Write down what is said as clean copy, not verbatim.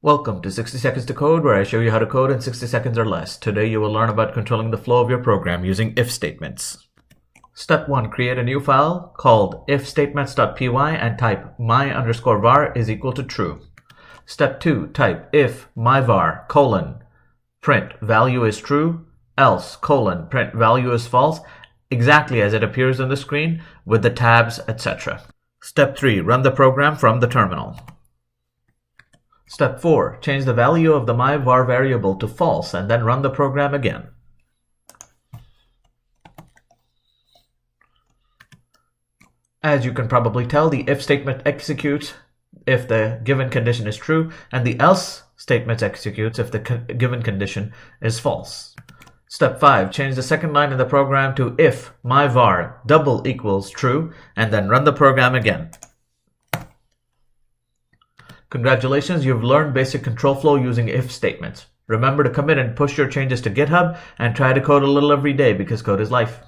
Welcome to 60 Seconds to Code, where I show you how to code in 60 seconds or less. Today you will learn about controlling the flow of your program using if statements. Step 1. Create a new file called ifstatements.py and type my_var is equal to true. Step 2. Type if myvar print value is true, else print value is false, exactly as it appears on the screen with the tabs, etc. Step 3. Run the program from the terminal. Step 4. Change the value of the myvar variable to false and then run the program again. As you can probably tell, the if statement executes if the given condition is true, and the else statement executes if the given condition is false. Step 5. Change the second line in the program to if myvar equals true, and then run the program again. Congratulations, you've learned basic control flow using if statements. Remember to commit and push your changes to GitHub, and try to code a little every day because code is life.